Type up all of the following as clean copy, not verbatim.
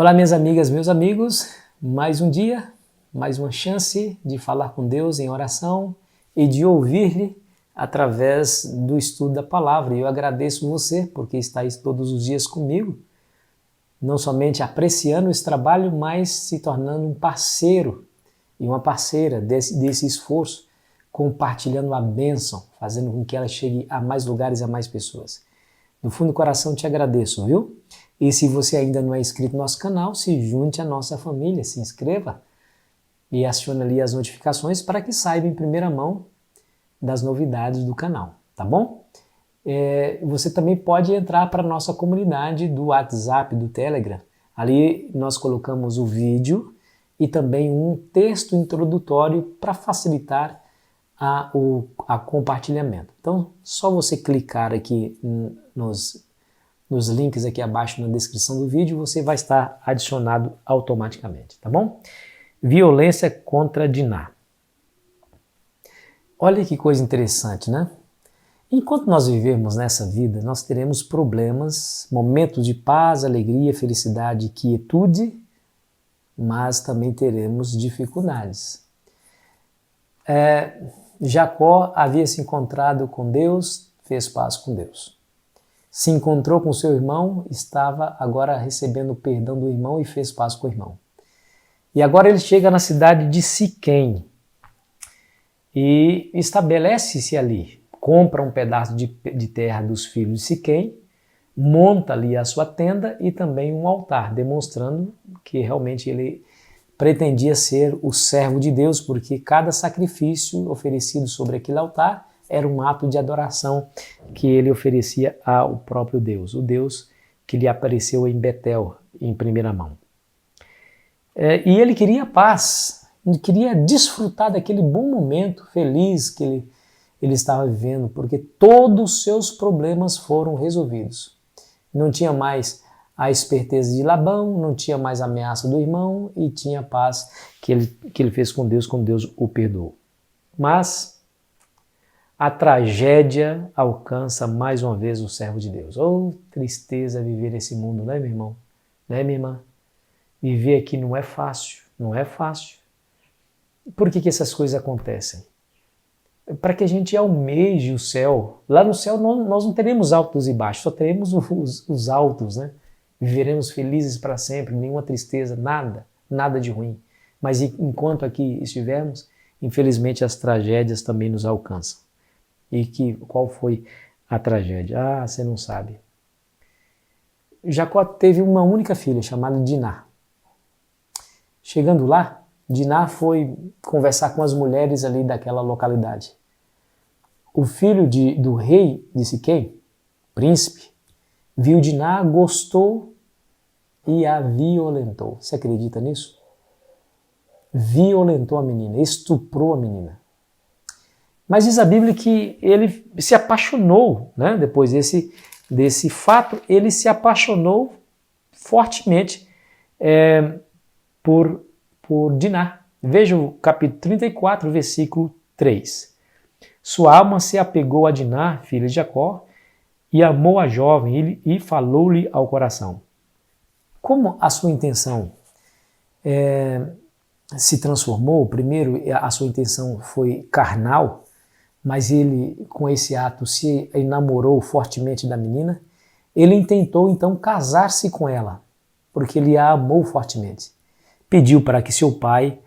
Olá, minhas amigas, meus amigos, mais um dia, mais uma chance de falar com Deus em oração e de ouvir-lhe através do estudo da palavra. E eu agradeço você porque está aí todos os dias comigo, não somente apreciando esse trabalho, mas se tornando um parceiro e uma parceira desse esforço, compartilhando a bênção, fazendo com que ela chegue a mais lugares e a mais pessoas. No fundo do coração te agradeço, viu? E se você ainda não é inscrito no nosso canal, se junte à nossa família, se inscreva e acione ali as notificações para que saiba em primeira mão das novidades do canal, tá bom? Você também pode entrar para a nossa comunidade do WhatsApp, do Telegram. Ali nós colocamos o vídeo e também um texto introdutório para facilitar a compartilhamento. Então, só você clicar aqui nos links aqui abaixo na descrição do vídeo, você vai estar adicionado automaticamente, tá bom? Violência contra Diná. Olha que coisa interessante, né? Enquanto nós vivermos nessa vida, nós teremos problemas, momentos de paz, alegria, felicidade, quietude, mas também teremos dificuldades. Jacó havia se encontrado com Deus, fez paz com Deus. Se encontrou com seu irmão, estava agora recebendo o perdão do irmão e fez paz com o irmão. E agora ele chega na cidade de Siquém e estabelece-se ali, compra um pedaço de terra dos filhos de Siquém, monta ali a sua tenda e também um altar, demonstrando que realmente ele pretendia ser o servo de Deus, porque cada sacrifício oferecido sobre aquele altar era um ato de adoração que ele oferecia ao próprio Deus, o Deus que lhe apareceu em Betel, em primeira mão. E ele queria paz, ele queria desfrutar daquele bom momento feliz que ele estava vivendo, porque todos os seus problemas foram resolvidos. Não tinha mais a esperteza de Labão, não tinha mais a ameaça do irmão e tinha a paz que ele fez com Deus, como Deus o perdoou. Mas a tragédia alcança mais uma vez o servo de Deus. Oh, tristeza viver esse mundo, não é, meu irmão? Não é, minha irmã? Viver aqui não é fácil, não é fácil. Por que essas coisas acontecem? Para que a gente almeje o céu. Lá no céu nós não teremos altos e baixos, só teremos os altos, né? Viveremos felizes para sempre, nenhuma tristeza, nada de ruim. Mas enquanto aqui estivermos, infelizmente as tragédias também nos alcançam. E qual foi a tragédia? Ah, você não sabe. Jacó teve uma única filha chamada Diná. Chegando lá, Diná foi conversar com as mulheres ali daquela localidade. O filho do rei de Siquém, príncipe, viu Diná, gostou e a violentou. Você acredita nisso? Violentou a menina, estuprou a menina. Mas diz a Bíblia que ele se apaixonou, né? Depois desse fato, ele se apaixonou fortemente por Diná. Veja o capítulo 34, versículo 3. Sua alma se apegou a Diná, filha de Jacó, e amou a jovem e falou-lhe ao coração. Como a sua intenção se transformou, primeiro a sua intenção foi carnal, mas ele, com esse ato, se enamorou fortemente da menina, ele intentou então casar-se com ela, porque ele a amou fortemente. Pediu para que seu pai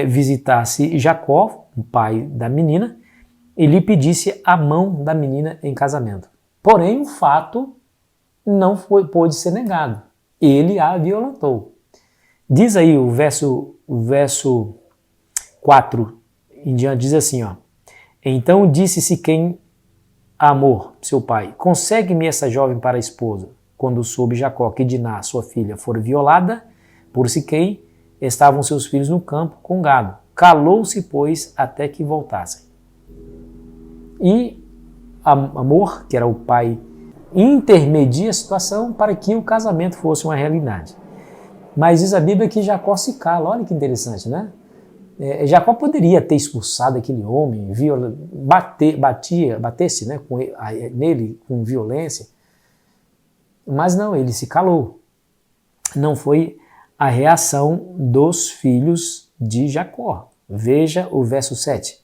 visitasse Jacó, o pai da menina, e lhe pedisse a mão da menina em casamento. Porém, o fato não pôde ser negado. Ele a violentou. Diz aí o verso 4 em diante, diz assim, ó. Então disse Siquém a Hamor, seu pai, consegue-me essa jovem para a esposa. Quando soube Jacó que Diná, sua filha, fora violada por Siquém, estavam seus filhos no campo com gado. Calou-se, pois, até que voltassem. E Hamor, que era o pai, intermedia a situação para que o casamento fosse uma realidade. Mas diz a Bíblia que Jacó se cala. Olha que interessante, né? Jacó poderia ter expulsado aquele homem, batesse, né, nele com violência, mas não, ele se calou. não foi a reação dos filhos de Jacó. Veja o verso 7.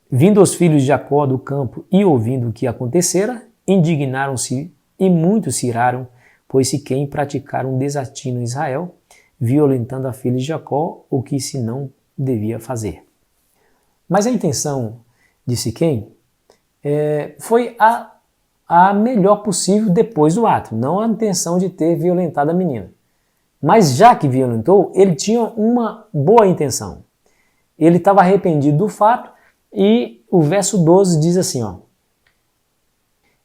Vindo os filhos de Jacó do campo e ouvindo o que acontecera, indignaram-se e muitos se iraram, pois Siquém praticara um desatino em Israel, violentando a filha de Jacó, o que se não devia fazer. Mas a intenção de Siquém foi a melhor possível depois do ato, não a intenção de ter violentado a menina. Mas já que violentou, ele tinha uma boa intenção. Ele estava arrependido do fato e o verso 12 diz assim, ó.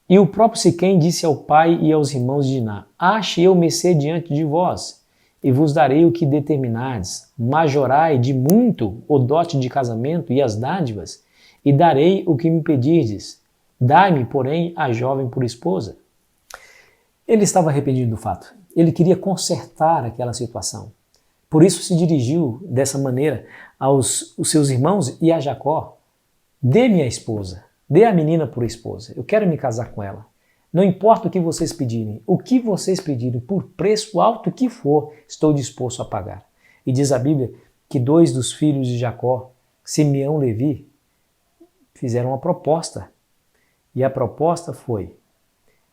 E o próprio Siquém disse ao pai e aos irmãos de Diná, ache eu mercê diante de vós, e vos darei o que determinardes, majorai de muito o dote de casamento e as dádivas, e darei o que me pedirdes. Dai-me, porém, a jovem por esposa. Ele estava arrependido do fato. Ele queria consertar aquela situação. Por isso se dirigiu dessa maneira aos seus irmãos e a Jacó. Dê-me a esposa, dê a menina por esposa. Eu quero me casar com ela. Não importa o que vocês pedirem, por preço alto que for, estou disposto a pagar. E diz a Bíblia que 2 dos filhos de Jacó, Simeão e Levi, fizeram uma proposta. E a proposta foi: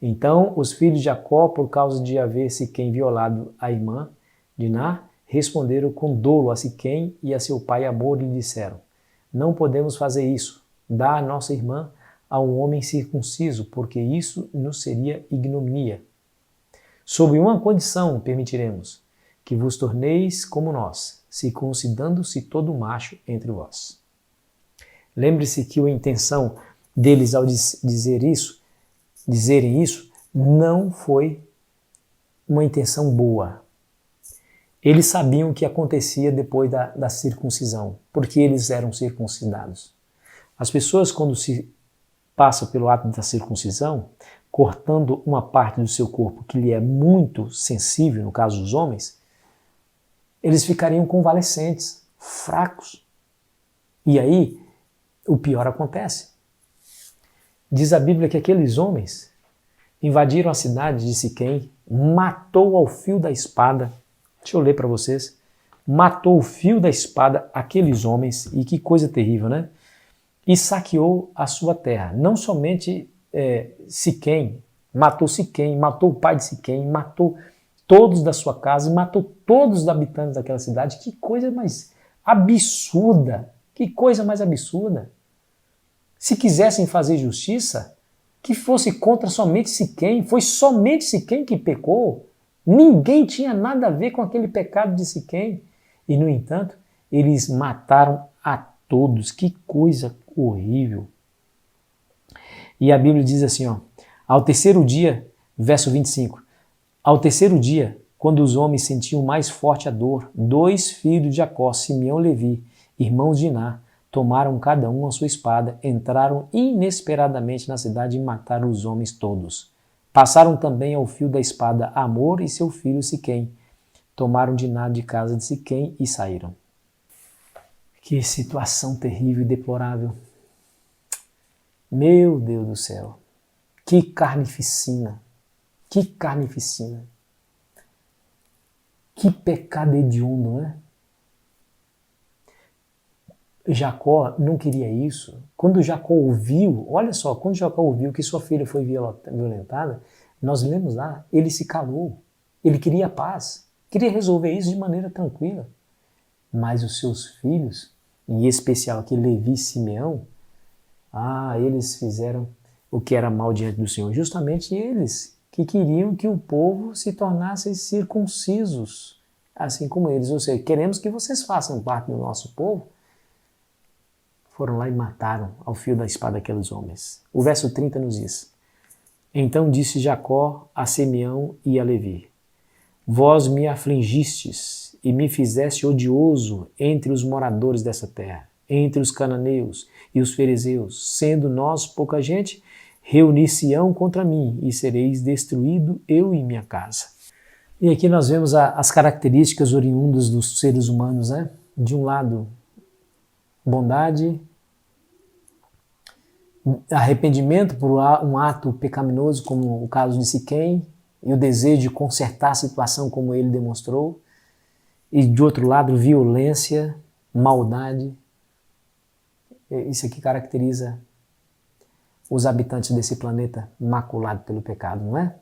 então os filhos de Jacó, por causa de haver Siquém violado a irmã Diná, responderam com dolo a Siquém e a seu pai Hamor e lhe disseram: não podemos fazer isso. Dá a nossa irmã a um homem circunciso, porque isso nos seria ignomínia. Sob uma condição permitiremos, que vos torneis como nós, circuncidando-se todo macho entre vós. Lembre-se que a intenção deles ao dizerem isso, não foi uma intenção boa. Eles sabiam o que acontecia depois da circuncisão, porque eles eram circuncidados. As pessoas, quando se passam pelo ato da circuncisão, cortando uma parte do seu corpo que lhe é muito sensível, no caso dos homens, eles ficariam convalescentes, fracos. E aí, o pior acontece. Diz a Bíblia que aqueles homens invadiram a cidade de Siquém, matou ao fio da espada. Deixa eu ler para vocês. Matou o fio da espada aqueles homens, e que coisa terrível, né? E saqueou a sua terra. Não somente Siquém, matou o pai de Siquém, matou todos da sua casa, matou todos os habitantes daquela cidade. Que coisa mais absurda! Que coisa mais absurda! Se quisessem fazer justiça, que fosse contra somente Siquém. Foi somente Siquém que pecou. Ninguém tinha nada a ver com aquele pecado de Siquém. E, no entanto, eles mataram a todos. Que coisa horrível. E a Bíblia diz assim, ó, ao terceiro dia, verso 25, ao terceiro dia, quando os homens sentiam mais forte a dor, 2 filhos de Jacó, Simeão e Levi, irmãos de Diná, tomaram cada um a sua espada, entraram inesperadamente na cidade e mataram os homens todos. Passaram também ao fio da espada Hamor e seu filho Siquém. Tomaram Diná de casa de Siquém e saíram. Que situação terrível e deplorável. Meu Deus do céu. Que carnificina. Que carnificina. Que pecado hediondo, né? Jacó não queria isso. Quando Jacó ouviu, olha só, quando Jacó ouviu que sua filha foi violentada, nós lemos lá, ele se calou. Ele queria paz, queria resolver isso de maneira tranquila. Mas os seus filhos, em especial aqui Levi e Simeão, eles fizeram o que era mal diante do Senhor. Justamente eles que queriam que o povo se tornasse circuncisos, assim como eles. Ou seja, queremos que vocês façam parte do nosso povo. Foram lá e mataram ao fio da espada aqueles homens. O verso 30 nos diz: então disse Jacó a Simeão e a Levi: vós me afligistes e me fizeste odioso entre os moradores dessa terra, entre os cananeus e os fariseus, sendo nós pouca gente, reunir-se-ão contra mim e sereis destruído eu e minha casa. E aqui nós vemos as características oriundas dos seres humanos, né? De um lado, bondade, arrependimento por um ato pecaminoso, como o caso de Siquém, e o desejo de consertar a situação como ele demonstrou, e de outro lado, violência, maldade. Isso aqui caracteriza os habitantes desse planeta maculado pelo pecado, não é?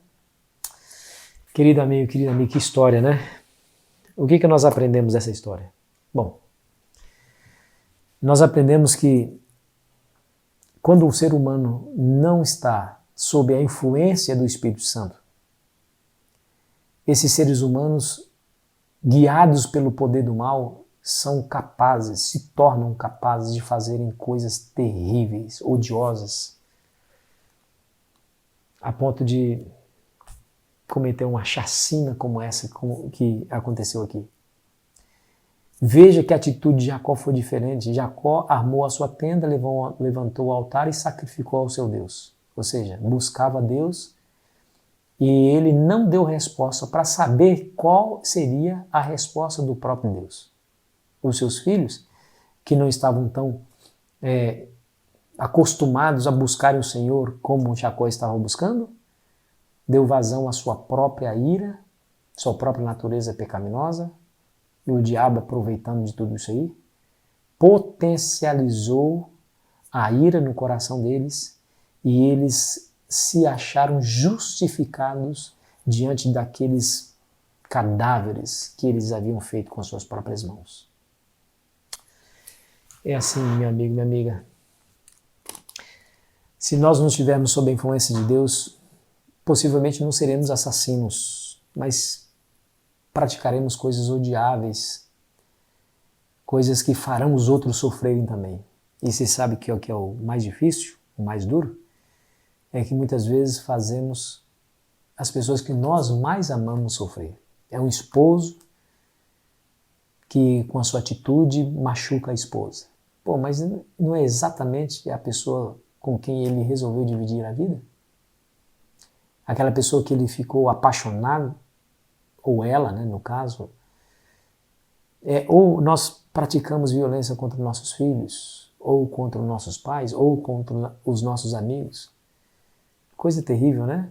Querido amigo, que história, né? O que nós aprendemos dessa história? Bom, nós aprendemos que quando o ser humano não está sob a influência do Espírito Santo, esses seres humanos, guiados pelo poder do mal, são capazes, se tornam capazes de fazerem coisas terríveis, odiosas, a ponto de cometer uma chacina como essa que aconteceu aqui. Veja que a atitude de Jacó foi diferente. Jacó armou a sua tenda, levantou o altar e sacrificou ao seu Deus. Ou seja, buscava Deus e ele não deu resposta para saber qual seria a resposta do próprio Deus. Os seus filhos, que não estavam tão acostumados a buscarem o Senhor como Jacó estava buscando, deu vazão à sua própria ira, sua própria natureza pecaminosa, e o diabo, aproveitando de tudo isso aí, potencializou a ira no coração deles e eles se acharam justificados diante daqueles cadáveres que eles haviam feito com suas próprias mãos. É assim, meu amigo, minha amiga. Se nós não estivermos sob a influência de Deus, possivelmente não seremos assassinos, mas praticaremos coisas odiáveis, coisas que farão os outros sofrerem também. E você sabe que é o que é o mais difícil, o mais duro? É que muitas vezes fazemos as pessoas que nós mais amamos sofrer. É um esposo que com a sua atitude machuca a esposa. Pô, mas não é exatamente a pessoa com quem ele resolveu dividir a vida? Aquela pessoa que ele ficou apaixonado, ou ela, né, no caso, ou nós praticamos violência contra nossos filhos, ou contra os nossos pais, ou contra os nossos amigos. Coisa terrível, né?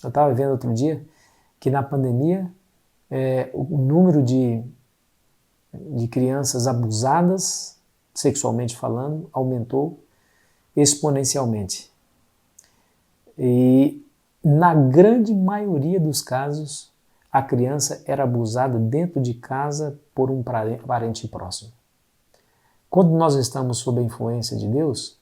Eu estava vendo outro dia que na pandemia o número de crianças abusadas, sexualmente falando, aumentou exponencialmente. E na grande maioria dos casos, a criança era abusada dentro de casa por um parente próximo. Quando nós estamos sob a influência de Deus,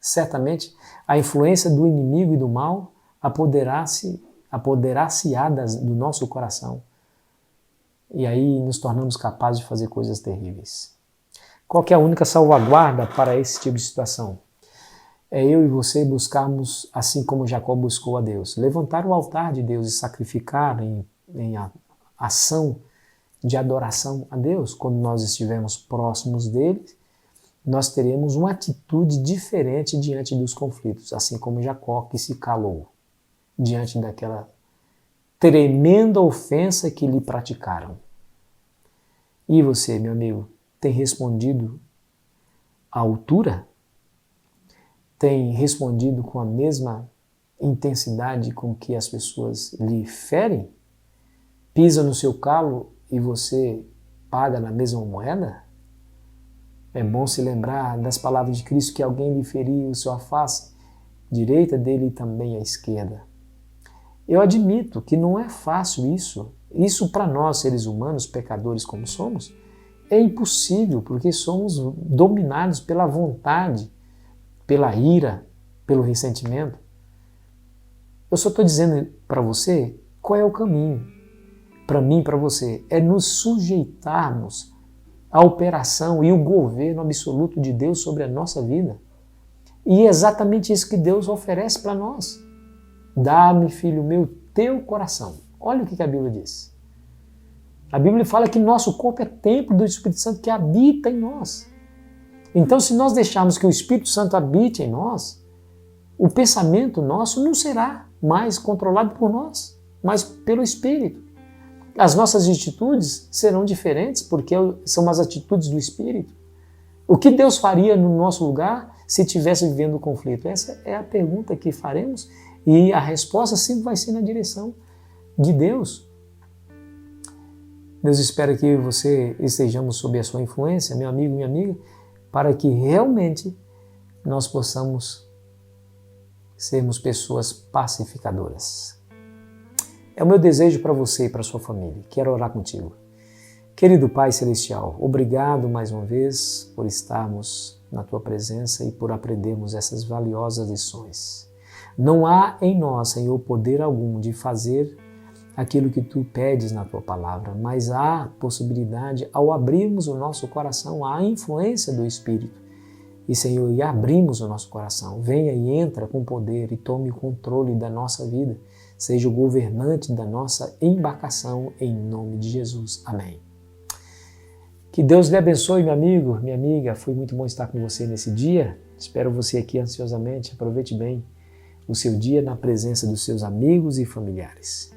certamente a influência do inimigo e do mal apoderar-se-á do nosso coração. E aí nos tornamos capazes de fazer coisas terríveis. Qual que é a única salvaguarda para esse tipo de situação? É eu e você buscarmos, assim como Jacó buscou a Deus, levantar o altar de Deus e sacrificar em ação de adoração a Deus. Quando nós estivermos próximos dele, nós teremos uma atitude diferente diante dos conflitos, assim como Jacó, que se calou diante daquela tremenda ofensa que lhe praticaram. E você, meu amigo, tem respondido à altura? Tem respondido com a mesma intensidade com que as pessoas lhe ferem? Pisa no seu calo e você paga na mesma moeda? É bom se lembrar das palavras de Cristo que alguém lhe feriu sua face direita, dele também a esquerda. Eu admito que não é fácil isso. Isso para nós, seres humanos, pecadores como somos, é impossível, porque somos dominados pela vontade, pela ira, pelo ressentimento. Eu só estou dizendo para você qual é o caminho. Para mim, para você, é nos sujeitarmos à operação e o governo absoluto de Deus sobre a nossa vida. E é exatamente isso que Deus oferece para nós. Dá-me, filho meu, teu coração. Olha o que a Bíblia diz. A Bíblia fala que nosso corpo é templo do Espírito Santo que habita em nós. Então, se nós deixarmos que o Espírito Santo habite em nós, o pensamento nosso não será mais controlado por nós, mas pelo Espírito. As nossas atitudes serão diferentes porque são as atitudes do Espírito. O que Deus faria no nosso lugar se estivesse vivendo o conflito? Essa é a pergunta que faremos e a resposta sempre vai ser na direção de Deus. Deus espera que você estejamos sob a sua influência, meu amigo, minha amiga, para que realmente nós possamos sermos pessoas pacificadoras. É o meu desejo para você e para sua família. Quero orar contigo. Querido Pai Celestial, obrigado mais uma vez por estarmos na Tua presença e por aprendermos essas valiosas lições. Não há em nós, Senhor, poder algum de fazer aquilo que Tu pedes na Tua palavra, mas há possibilidade ao abrirmos o nosso coração à influência do Espírito. E, Senhor, e abrimos o nosso coração. Venha e entra com poder e tome o controle da nossa vida. Seja o governante da nossa embarcação, em nome de Jesus. Amém. Que Deus lhe abençoe, meu amigo, minha amiga. Foi muito bom estar com você nesse dia. Espero você aqui ansiosamente. Aproveite bem o seu dia na presença dos seus amigos e familiares.